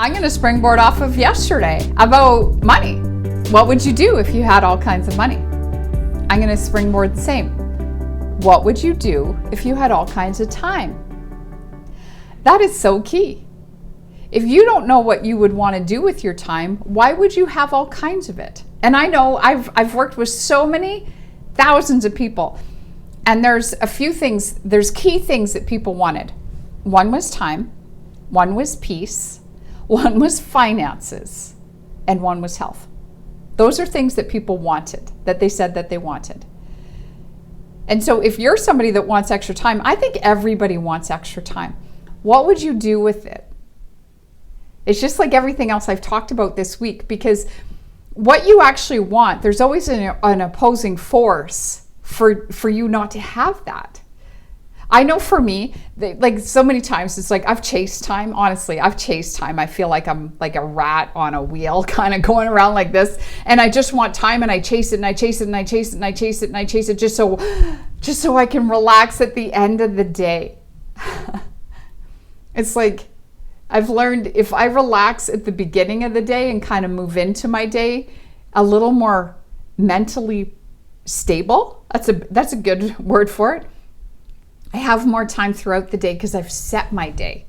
I'm going to springboard off of yesterday about money. What would you do if you had all kinds of money? I'm going to springboard the same. What would you do if you had all kinds of time? That is so key. If you don't know what you would want to do with your time, why would you have all kinds of it? And I know I've worked with so many thousands of people, and there's a few things, there's key things that people wanted. One was time, one was peace, one was finances, and one was health. Those are things that people wanted, that they said that they wanted. And so if you're somebody that wants extra time, I think everybody wants extra time. What would you do with it? It's just like everything else I've talked about this week, because what you actually want, there's always an opposing force for you not to have that. I know for me, like so many times, it's like I've chased time. Honestly, I've chased time. I feel like I'm like a rat on a wheel, kind of going around like this. And I just want time, and I chase it, and I chase it, and I chase it, and I chase it, and I chase it, just so I can relax at the end of the day. It's like I've learned if I relax at the beginning of the day and kind of move into my day a little more mentally stable, that's a good word for it. I have more time throughout the day because I've set my day.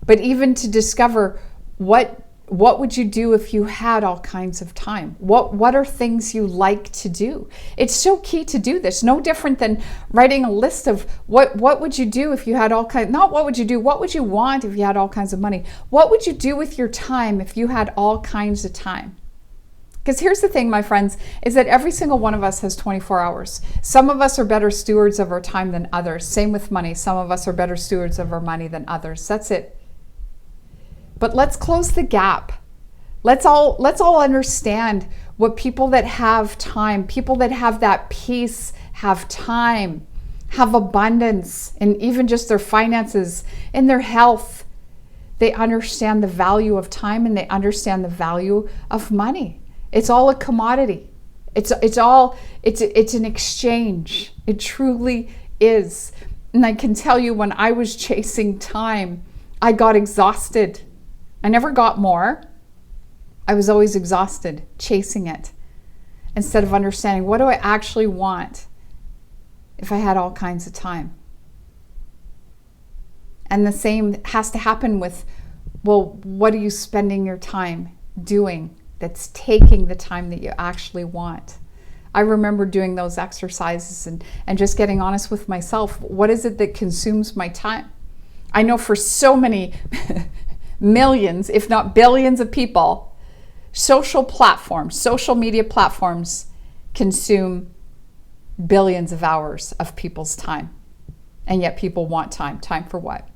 But even to discover what would you do if you had all kinds of time? What are things you like to do? It's so key to do this. No different than writing a list of what would you do if you had all kinds, not what would you do, what would you want if you had all kinds of money? What would you do with your time if you had all kinds of time? Because here's the thing, my friends, is that every single one of us has 24 hours. Some of us are better stewards of our time than others. Same with money. Some of us are better stewards of our money than others. That's it. But let's close the gap. Let's all understand what people that have time, people that have that peace, have time, have abundance, and even just their finances and their health. They understand the value of time, and they understand the value of money. It's all a commodity. It's an exchange. It truly is. And I can tell you, when I was chasing time, I got exhausted. I never got more. I was always exhausted chasing it, instead of understanding, what do I actually want if I had all kinds of time? And the same has to happen with, well, what are you spending your time doing that's taking the time that you actually want? I remember doing those exercises and just getting honest with myself. What is it that consumes my time? I know for so many millions, if not billions of people, social media platforms consume billions of hours of people's time. And yet people want time. Time for what?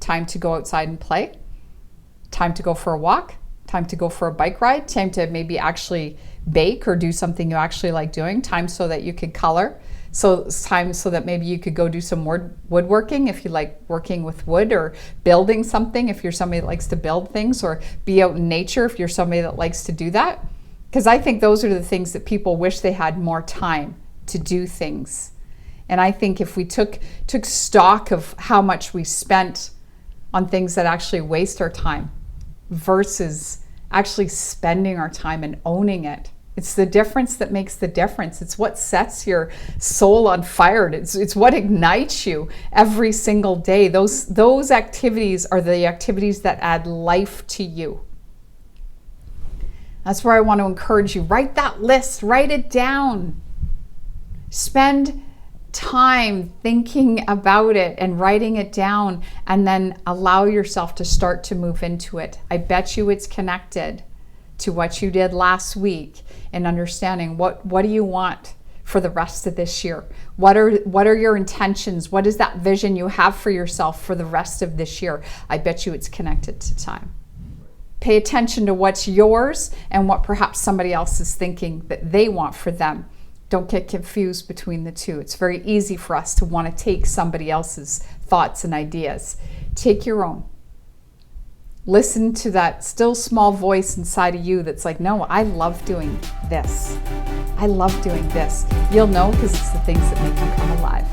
Time to go outside and play? Time to go for a walk? Time to go for a bike ride? Time to maybe actually bake or do something you actually like doing? Time so that you could color? So time so that maybe you could go do some woodworking if you like working with wood, or building something if you're somebody that likes to build things, or be out in nature if you're somebody that likes to do that. Because I think those are the things that people wish they had more time to do things. And I think if we took stock of how much we spent on things that actually waste our time versus actually spending our time and owning it, it's the difference that makes the difference. It's what sets your soul on fire. It's what ignites you every single day. Those activities are the activities that add life to you. That's where I want to encourage you. Write that list. Write it down. Spend time thinking about it and writing it down, and then allow yourself to start to move into it. I bet you it's connected to what you did last week, and understanding what do you want for the rest of this year? What are your intentions? What is that vision you have for yourself for the rest of this year? I bet you it's connected to time. Pay attention to what's yours and what perhaps somebody else is thinking that they want for them. Don't get confused between the two. It's very easy for us to want to take somebody else's thoughts and ideas. Take your own. Listen to that still small voice inside of you that's like, no, I love doing this. I love doing this. You'll know, because it's the things that make you come alive.